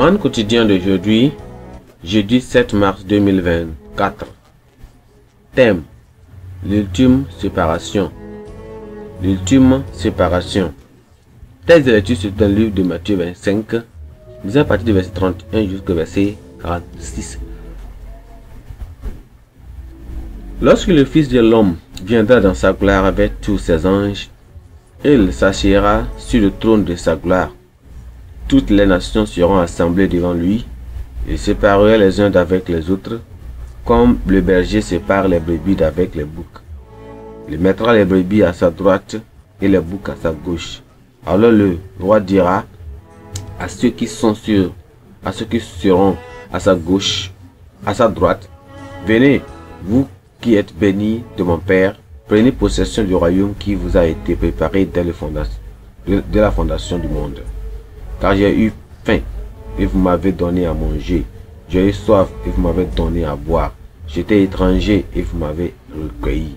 Man quotidien d'aujourd'hui, jeudi 7 mars 2024. Thème: l'ultime séparation. L'ultime séparation. Texte de lecture sur le livre de Matthieu 25, lisons à partir du verset 31 jusqu'au verset 46. Lorsque le Fils de l'homme viendra dans sa gloire avec tous ses anges, il s'assiera sur le trône de sa gloire. Toutes les nations seront assemblées devant lui. Il séparera les uns d'avec les autres, comme le berger sépare les brebis d'avec les boucs. Il mettra les brebis à sa droite et les boucs à sa gauche. Alors le roi dira à ceux qui seront à sa gauche, à sa droite: venez, vous qui êtes bénis de mon Père, prenez possession du royaume qui vous a été préparé dès la fondation du monde. Car j'ai eu faim et vous m'avez donné à manger. J'ai eu soif et vous m'avez donné à boire. J'étais étranger et vous m'avez recueilli.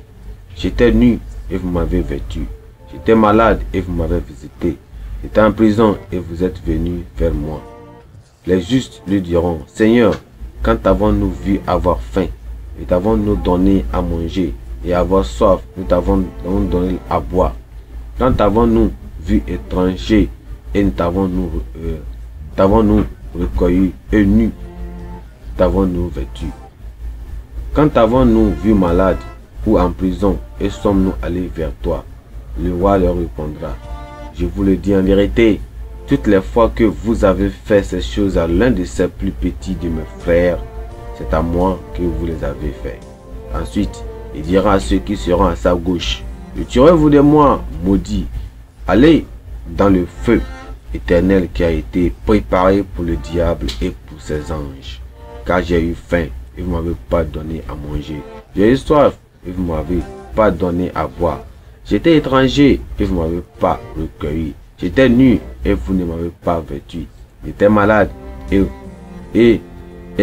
J'étais nu et vous m'avez vêtu. J'étais malade et vous m'avez visité. J'étais en prison et vous êtes venus vers moi. Les justes lui diront: Seigneur, quand avons-nous vu avoir faim et t'avons-nous donné à manger, et avoir soif, nous t'avons donné à boire? Quand avons-nous vu étranger et nous t'avons-nous recueilli, et nu t'avons-nous vêtu? Quand avons-nous vu malade ou en prison et sommes-nous allés vers toi? Le roi leur répondra: je vous le dis en vérité, toutes les fois que vous avez fait ces choses à l'un de ces plus petits de mes frères, c'est à moi que vous les avez fait. Ensuite, il dira à ceux qui seront à sa gauche: retirez-vous de moi, maudits, allez dans le feu éternel qui a été préparé pour le diable et pour ses anges. Car j'ai eu faim et vous ne m'avez pas donné à manger. J'ai eu soif et vous ne m'avez pas donné à boire. J'étais étranger et vous ne m'avez pas recueilli. J'étais nu et vous ne m'avez pas vêtu. J'étais malade et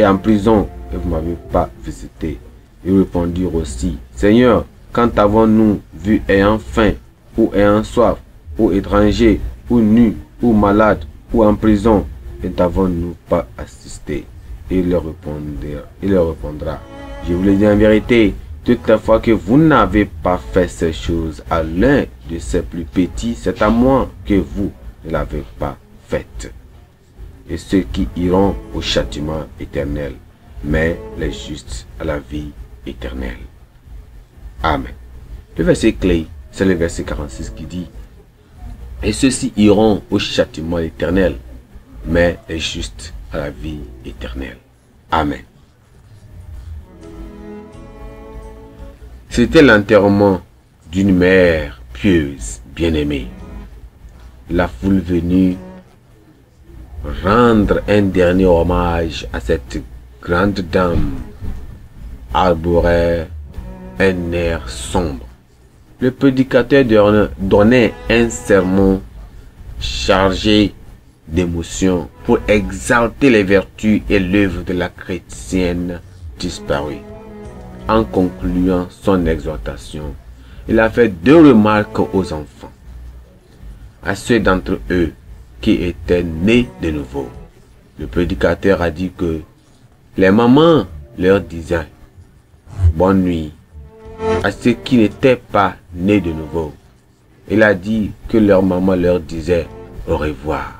en prison et vous ne m'avez pas visité. Ils répondirent aussi: Seigneur, quand avons-nous vu ayant faim ou ayant soif, ou étranger, ou nu, ou malade, ou en prison, et n'avons-nous pas assisté? Et il leur répondra: je vous le dis en vérité, toutes les fois que vous n'avez pas fait ces choses à l'un de ces plus petits, c'est à moi que vous ne l'avez pas fait. Et ceux qui iront au châtiment éternel, mais les justes à la vie éternelle. Amen. Le verset clé, c'est le verset 46 qui dit: et ceux-ci iront au châtiment éternel, mais les justes à la vie éternelle. Amen. C'était l'enterrement d'une mère pieuse, bien-aimée. La foule venue rendre un dernier hommage à cette grande dame arborait un air sombre. Le prédicateur donnait un sermon chargé d'émotion pour exalter les vertus et l'œuvre de la chrétienne disparue. En concluant son exhortation, il a fait deux remarques aux enfants, à ceux d'entre eux qui étaient nés de nouveau. Le prédicateur a dit que les mamans leur disaient bonne nuit. À ceux qui n'étaient pas nés de nouveau, il a dit que leur maman leur disait au revoir.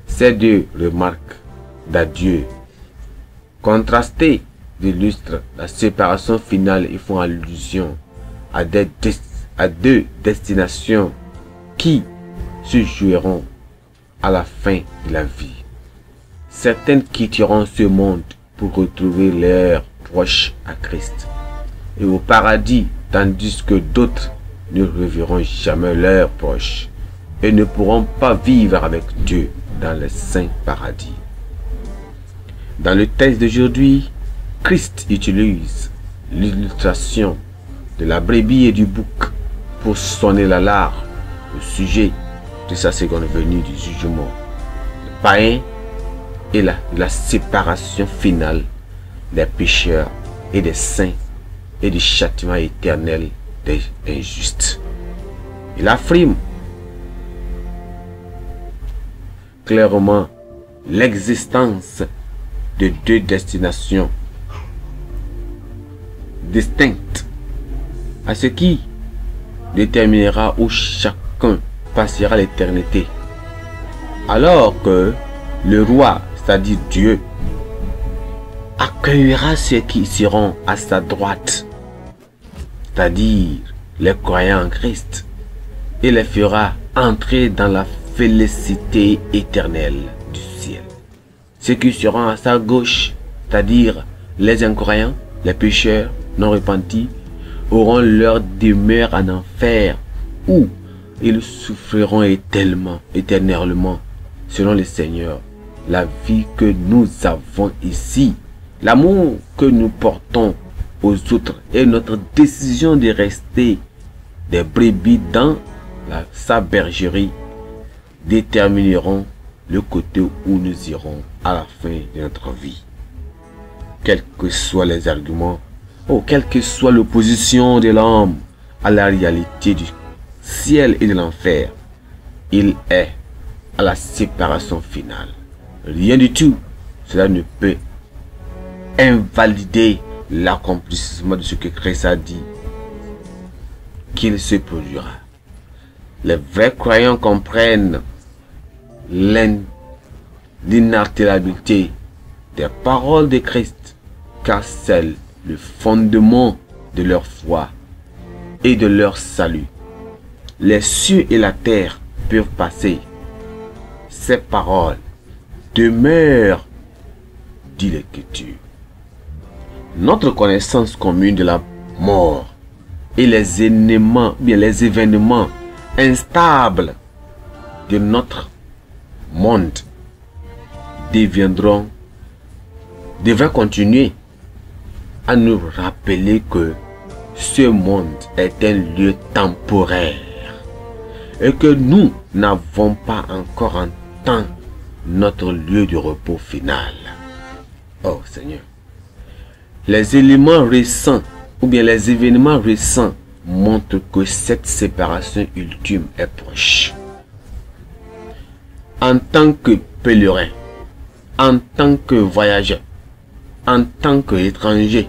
Ces deux remarques d'adieu contrastées illustrent la séparation finale et font allusion à deux destinations qui se joueront à la fin de la vie. Certaines quitteront ce monde pour retrouver leurs proches à Christ et au paradis, tandis que d'autres ne reverront jamais leurs proches et ne pourront pas vivre avec Dieu dans le saint paradis. Dans le texte d'aujourd'hui, Christ utilise l'illustration de la brebis et du bouc pour sonner l'alarme au sujet de sa seconde venue du jugement, le païen et la séparation finale des pécheurs et des saints et du châtiment éternel des injustes. Il affirme clairement l'existence de deux destinations distinctes, à ce qui déterminera où chacun passera l'éternité. Alors que le roi, c'est-à-dire Dieu, accueillera ceux qui seront à sa droite, c'est-à-dire les croyants en Christ, et les fera entrer dans la félicité éternelle du ciel. Ceux qui seront à sa gauche, c'est-à-dire les incroyants, les pécheurs non repentis, auront leur demeure en enfer, où ils souffriront éternellement, selon le Seigneur. La vie que nous avons ici, l'amour que nous portons aux autres et notre décision de rester des brebis dans sa bergerie détermineront le côté où nous irons à la fin de notre vie. Quels que soient les arguments, quelle que soit l'opposition de l'homme à la réalité du ciel et de l'enfer, il est à la séparation finale. Rien du tout, cela ne peut invalider l'accomplissement de ce que Christ a dit qu'il se produira. Les vrais croyants comprennent l'inaltérabilité des paroles de Christ, car c'est le fondement de leur foi et de leur salut. Les cieux et la terre peuvent passer, ces paroles demeurent, dit l'Écriture. Notre connaissance commune de la mort et les événements instables de notre monde devraient continuer à nous rappeler que ce monde est un lieu temporaire et que nous n'avons pas encore atteint notre lieu de repos final. Oh Seigneur, les éléments récents ou bien les événements récents montrent que cette séparation ultime est proche. En tant que pèlerin, en tant que voyageur, en tant qu'étranger,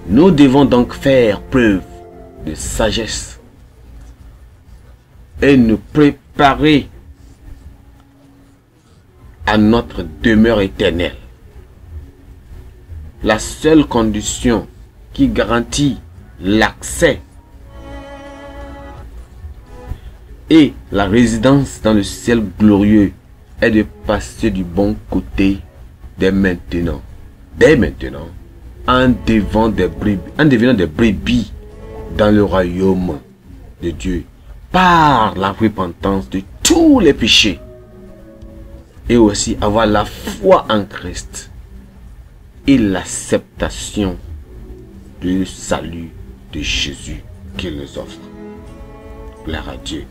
nous devons donc faire preuve de sagesse et nous préparer à notre demeure éternelle. La seule condition qui garantit l'accès et la résidence dans le ciel glorieux est de passer du bon côté dès maintenant, en devenant des brebis dans le royaume de Dieu par la repentance de tous les péchés et aussi avoir la foi en Christ et l'acceptation du salut de Jésus qu'il nous offre. Gloire à Dieu.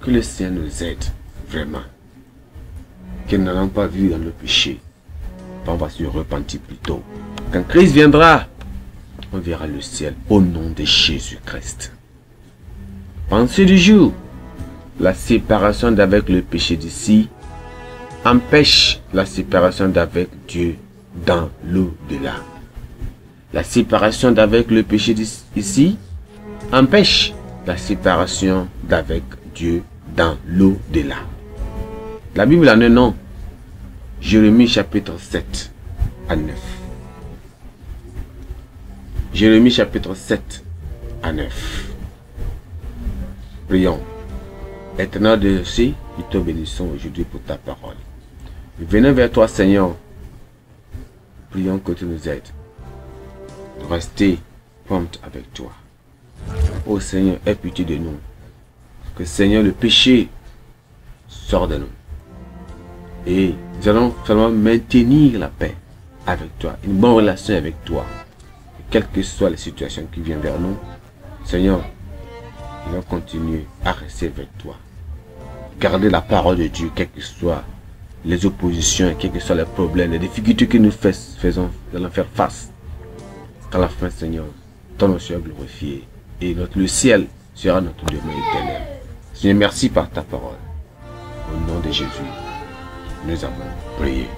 Que le Seigneur nous aide vraiment. Que nous n'allons pas vivre dans le péché. On va se repentir plus tôt. Quand Christ viendra, on verra le ciel au nom de Jésus-Christ. Pensez du jour. La séparation d'avec le péché d'ici empêche la séparation d'avec Dieu dans l'au-delà. La séparation d'avec le péché d'ici empêche la séparation d'avec Dieu dans l'au-delà. La Bible en a un nom. Jérémie chapitre 7 à 9. Jérémie chapitre 7 à 9. Prions. Éternel de Dieu, nous te bénissons aujourd'hui pour ta parole. Nous venons vers toi, Seigneur. Prions que tu nous aides. Rester prompt avec toi. Oh Seigneur, aie pitié de nous. Que Seigneur, le péché sort de nous. Et nous allons seulement maintenir la paix avec toi, une bonne relation avec toi. Et quelles que soient les situations qui viennent vers nous, Seigneur, nous allons continuer à rester avec toi. Garder la parole de Dieu, quelles que soient les oppositions, quels que soient les problèmes, les difficultés que nous faisons, nous allons faire face. Qu'à la fin, Seigneur, ton nom soit glorifié et le ciel sera notre demeure éternelle. Seigneur, merci par ta parole. Au nom de Jésus. Nous avons prié.